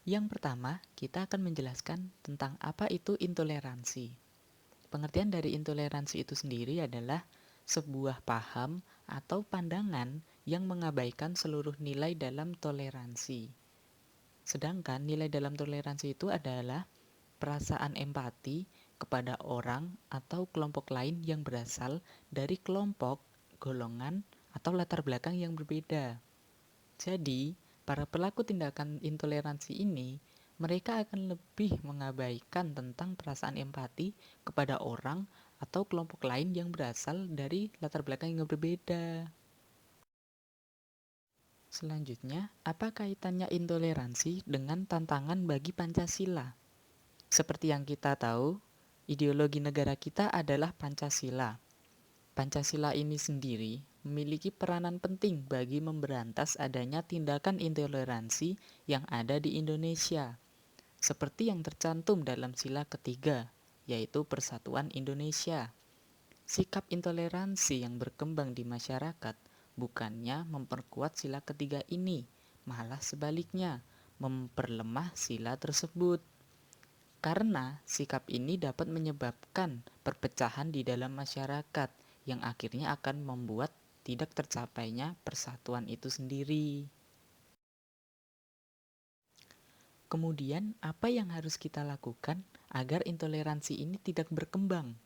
Yang pertama, kita akan menjelaskan tentang apa itu intoleransi. Pengertian dari intoleransi itu sendiri adalah sebuah paham atau pandangan yang mengabaikan seluruh nilai dalam toleransi. Sedangkan nilai dalam toleransi itu adalah perasaan empati kepada orang atau kelompok lain yang berasal dari kelompok, golongan, atau latar belakang yang berbeda. Jadi, para pelaku tindakan intoleransi ini, mereka akan lebih mengabaikan tentang perasaan empati kepada orang atau kelompok lain yang berasal dari latar belakang yang berbeda. Selanjutnya, apa kaitannya intoleransi dengan tantangan bagi Pancasila? Seperti yang kita tahu, ideologi negara kita adalah Pancasila. Pancasila ini sendiri memiliki peranan penting bagi memberantas adanya tindakan intoleransi yang ada di Indonesia, seperti yang tercantum dalam sila ketiga, yaitu Persatuan Indonesia. Sikap intoleransi yang berkembang di masyarakat bukannya memperkuat sila ketiga ini, malah sebaliknya, memperlemah sila tersebut. Karena sikap ini dapat menyebabkan perpecahan di dalam masyarakat yang akhirnya akan membuat tidak tercapainya persatuan itu sendiri. Kemudian, apa yang harus kita lakukan agar intoleransi ini tidak berkembang?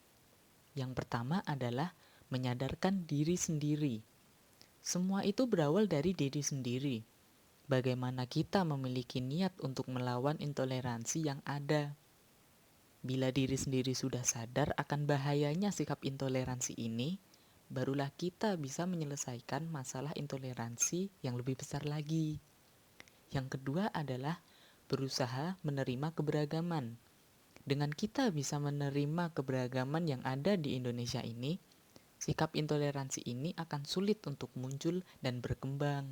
Yang pertama adalah menyadarkan diri sendiri. Semua itu berawal dari diri sendiri. Bagaimana kita memiliki niat untuk melawan intoleransi yang ada. Bila diri sendiri sudah sadar akan bahayanya sikap intoleransi ini, barulah kita bisa menyelesaikan masalah intoleransi yang lebih besar lagi. Yang kedua adalah berusaha menerima keberagaman. Dengan kita bisa menerima keberagaman yang ada di Indonesia ini, sikap intoleransi ini akan sulit untuk muncul dan berkembang.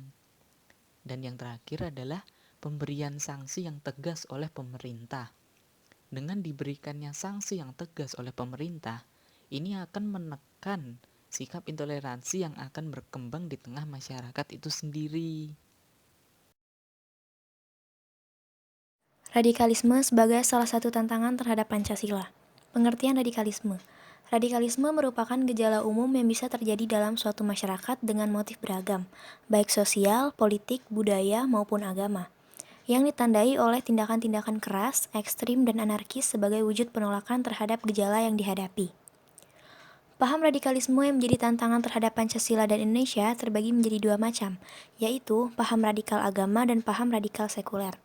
Dan yang terakhir adalah pemberian sanksi yang tegas oleh pemerintah. Dengan diberikannya sanksi yang tegas oleh pemerintah, ini akan menekan sikap intoleransi yang akan berkembang di tengah masyarakat itu sendiri. Radikalisme sebagai salah satu tantangan terhadap Pancasila. Pengertian radikalisme. Radikalisme merupakan gejala umum yang bisa terjadi dalam suatu masyarakat dengan motif beragam, baik sosial, politik, budaya, maupun agama, yang ditandai oleh tindakan-tindakan keras, ekstrim, dan anarkis sebagai wujud penolakan terhadap gejala yang dihadapi. Paham radikalisme yang menjadi tantangan terhadap Pancasila dan Indonesia terbagi menjadi dua macam, yaitu paham radikal agama dan paham radikal sekuler.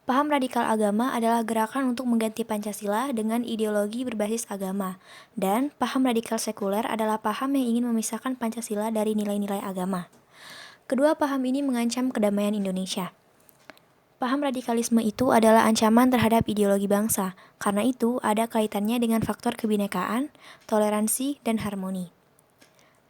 Paham radikal agama adalah gerakan untuk mengganti Pancasila dengan ideologi berbasis agama, dan paham radikal sekuler adalah paham yang ingin memisahkan Pancasila dari nilai-nilai agama. Kedua paham ini mengancam kedamaian Indonesia. Paham radikalisme itu adalah ancaman terhadap ideologi bangsa, karena itu ada kaitannya dengan faktor kebinekaan, toleransi, dan harmoni.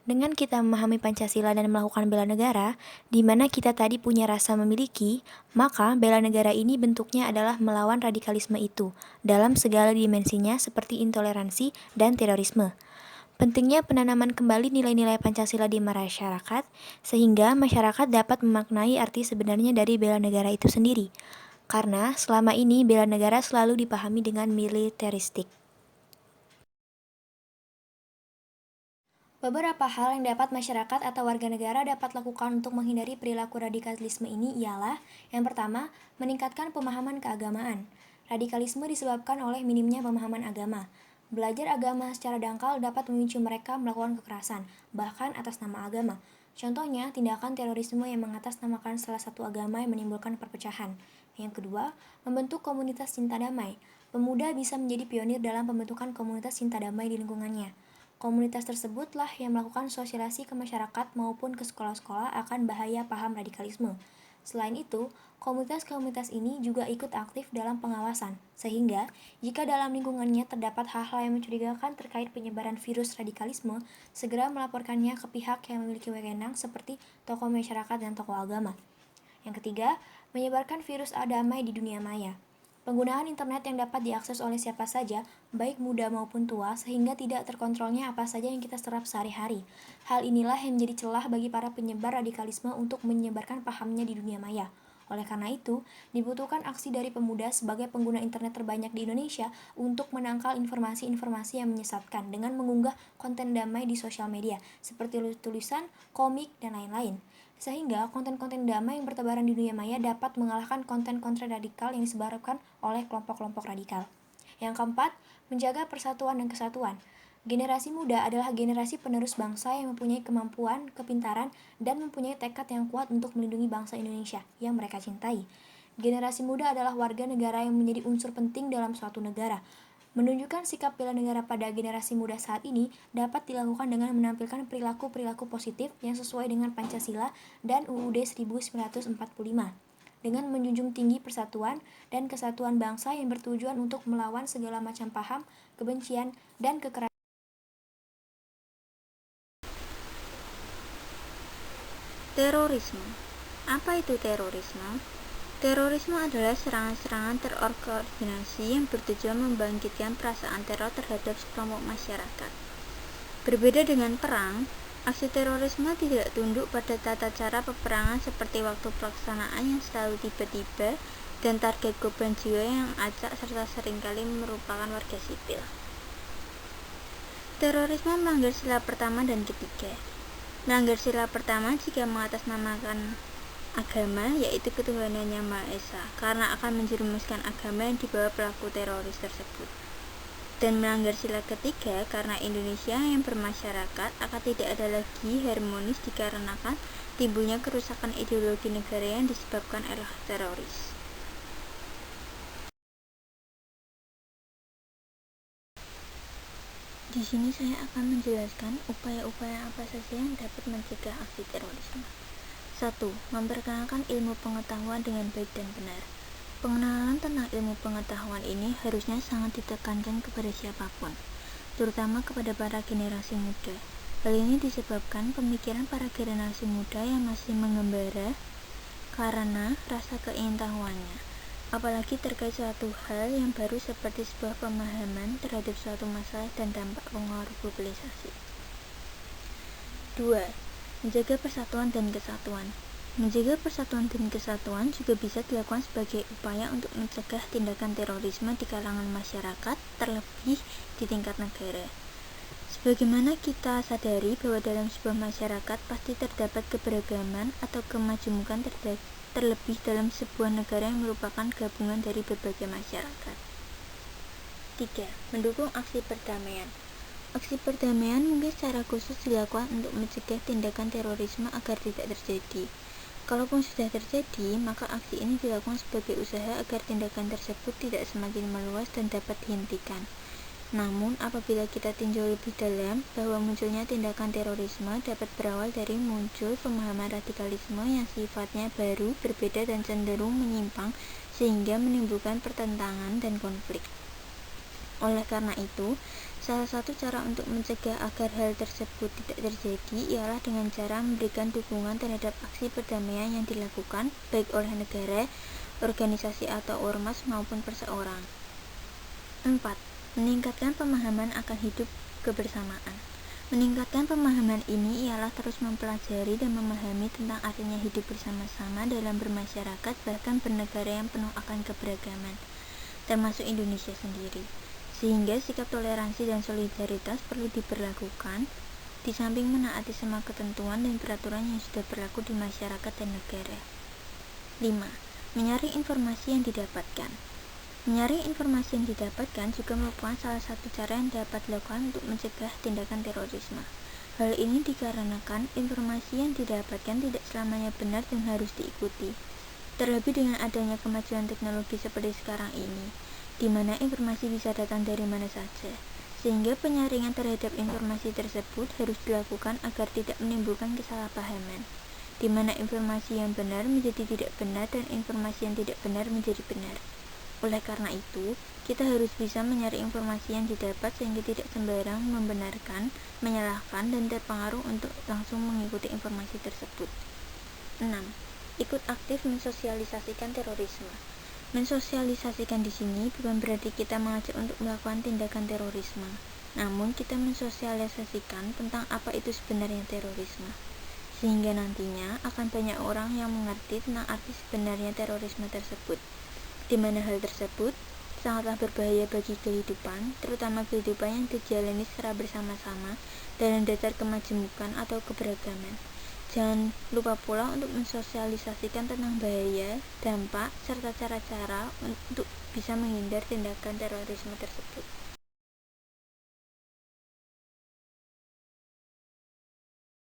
Dengan kita memahami Pancasila dan melakukan bela negara, di mana kita tadi punya rasa memiliki, maka bela negara ini bentuknya adalah melawan radikalisme itu, dalam segala dimensinya seperti intoleransi dan terorisme. Pentingnya penanaman kembali nilai-nilai Pancasila di masyarakat, sehingga masyarakat dapat memaknai arti sebenarnya dari bela negara itu sendiri. Karena selama ini bela negara selalu dipahami dengan militeristik. Beberapa hal yang dapat masyarakat atau warga negara dapat lakukan untuk menghindari perilaku radikalisme ini ialah: yang pertama, meningkatkan pemahaman keagamaan. Radikalisme disebabkan oleh minimnya pemahaman agama. Belajar agama secara dangkal dapat memicu mereka melakukan kekerasan, bahkan atas nama agama. Contohnya, tindakan terorisme yang mengatasnamakan salah satu agama yang menimbulkan perpecahan. Yang kedua, membentuk komunitas cinta damai. Pemuda bisa menjadi pionir dalam pembentukan komunitas cinta damai di lingkungannya. Komunitas tersebutlah yang melakukan sosialisasi ke masyarakat maupun ke sekolah-sekolah akan bahaya paham radikalisme. Selain itu, komunitas-komunitas ini juga ikut aktif dalam pengawasan, sehingga jika dalam lingkungannya terdapat hal-hal yang mencurigakan terkait penyebaran virus radikalisme, segera melaporkannya ke pihak yang memiliki wewenang seperti tokoh masyarakat dan tokoh agama. Yang ketiga, menyebarkan virus damai di dunia maya. Penggunaan internet yang dapat diakses oleh siapa saja, baik muda maupun tua, sehingga tidak terkontrolnya apa saja yang kita serap sehari-hari. Hal inilah yang menjadi celah bagi para penyebar radikalisme untuk menyebarkan pahamnya di dunia maya. Oleh karena itu, dibutuhkan aksi dari pemuda sebagai pengguna internet terbanyak di Indonesia untuk menangkal informasi-informasi yang menyesatkan dengan mengunggah konten damai di sosial media, seperti tulisan, komik, dan lain-lain. Sehingga konten-konten damai yang bertebaran di dunia maya dapat mengalahkan konten-konten radikal yang disebarkan oleh kelompok-kelompok radikal. Yang keempat, menjaga persatuan dan kesatuan. Generasi muda adalah generasi penerus bangsa yang mempunyai kemampuan, kepintaran, dan mempunyai tekad yang kuat untuk melindungi bangsa Indonesia yang mereka cintai. Generasi muda adalah warga negara yang menjadi unsur penting dalam suatu negara. Menunjukkan sikap bela negara pada generasi muda saat ini dapat dilakukan dengan menampilkan perilaku-perilaku positif yang sesuai dengan Pancasila dan UUD 1945, dengan menjunjung tinggi persatuan dan kesatuan bangsa yang bertujuan untuk melawan segala macam paham, kebencian, dan kekerasan. Terorisme. Apa itu terorisme? Terorisme adalah serangan-serangan terorganisasi yang bertujuan membangkitkan perasaan teror terhadap sekelompok masyarakat. Berbeda dengan perang, aksi terorisme tidak tunduk pada tata cara peperangan seperti waktu pelaksanaan yang selalu tiba-tiba dan target korban jiwa yang acak serta seringkali merupakan warga sipil. Terorisme melanggar sila pertama dan ketiga. Melanggar sila pertama jika mengatasnamakan agama, yaitu ketuhanan yang Maha Esa, karena akan menjerumuskan agama yang dibawa pelaku teroris tersebut. Dan melanggar sila ketiga karena Indonesia yang bermasyarakat akan tidak ada lagi harmonis dikarenakan timbulnya kerusakan ideologi negara yang disebabkan oleh teroris. Di sini saya akan menjelaskan upaya-upaya apa saja yang dapat mencegah aksi terorisme. 1. Memperkenalkan ilmu pengetahuan dengan baik dan benar. Pengenalan tentang ilmu pengetahuan ini harusnya sangat ditekankan kepada siapapun, terutama kepada para generasi muda. Hal ini disebabkan pemikiran para generasi muda yang masih mengembara karena rasa keingintahuannya, apalagi terkait suatu hal yang baru seperti sebuah pemahaman terhadap suatu masalah dan dampak pengaruh globalisasi. 2. Menjaga persatuan dan kesatuan. Menjaga persatuan dan kesatuan juga bisa dilakukan sebagai upaya untuk mencegah tindakan terorisme di kalangan masyarakat, terlebih di tingkat negara. Sebagaimana kita sadari bahwa dalam sebuah masyarakat pasti terdapat keberagaman atau kemajemukan terlebih dalam sebuah negara yang merupakan gabungan dari berbagai masyarakat. 3. Mendukung aksi perdamaian. Aksi perdamaian mungkin secara khusus dilakukan untuk mencegah tindakan terorisme agar tidak terjadi. Kalaupun sudah terjadi, maka aksi ini dilakukan sebagai usaha agar tindakan tersebut tidak semakin meluas dan dapat dihentikan. Namun, apabila kita tinjau lebih dalam bahwa munculnya tindakan terorisme dapat berawal dari muncul pemahaman radikalisme yang sifatnya baru, berbeda, dan cenderung menyimpang sehingga menimbulkan pertentangan dan konflik. Oleh karena itu, salah satu cara untuk mencegah agar hal tersebut tidak terjadi ialah dengan cara memberikan dukungan terhadap aksi perdamaian yang dilakukan baik oleh negara, organisasi atau ormas maupun perseorang. 4. Meningkatkan pemahaman akan hidup kebersamaan. Meningkatkan pemahaman ini ialah terus mempelajari dan memahami tentang artinya hidup bersama-sama dalam bermasyarakat bahkan bernegara yang penuh akan keberagaman, termasuk Indonesia sendiri. Sehingga sikap toleransi dan solidaritas perlu diberlakukan, di samping menaati semua ketentuan dan peraturan yang sudah berlaku di masyarakat dan negara. 5. Menyaring informasi yang didapatkan. Menyaring informasi yang didapatkan juga merupakan salah satu cara yang dapat dilakukan untuk mencegah tindakan terorisme. Hal ini dikarenakan informasi yang didapatkan tidak selamanya benar dan harus diikuti. Terlebih dengan adanya kemajuan teknologi seperti sekarang ini, di mana informasi bisa datang dari mana saja, sehingga penyaringan terhadap informasi tersebut harus dilakukan agar tidak menimbulkan kesalahpahaman, di mana informasi yang benar menjadi tidak benar dan informasi yang tidak benar menjadi benar. Oleh karena itu, kita harus bisa menyaring informasi yang didapat sehingga tidak sembarang membenarkan, menyalahkan, dan terpengaruh untuk langsung mengikuti informasi tersebut. 6. Ikut aktif mensosialisasikan terorisme. Mensosialisasikan di sini bukan berarti kita mengajak untuk melakukan tindakan terorisme, namun kita mensosialisasikan tentang apa itu sebenarnya terorisme. sehingga nantinya akan banyak orang yang mengerti tentang arti sebenarnya terorisme tersebut, di mana hal tersebut sangatlah berbahaya bagi kehidupan, terutama kehidupan yang dijalani secara bersama-sama dalam dasar kemajemukan atau keberagaman. Jangan lupa pula untuk mensosialisasikan tentang bahaya, dampak, serta cara-cara untuk bisa menghindar tindakan terorisme tersebut.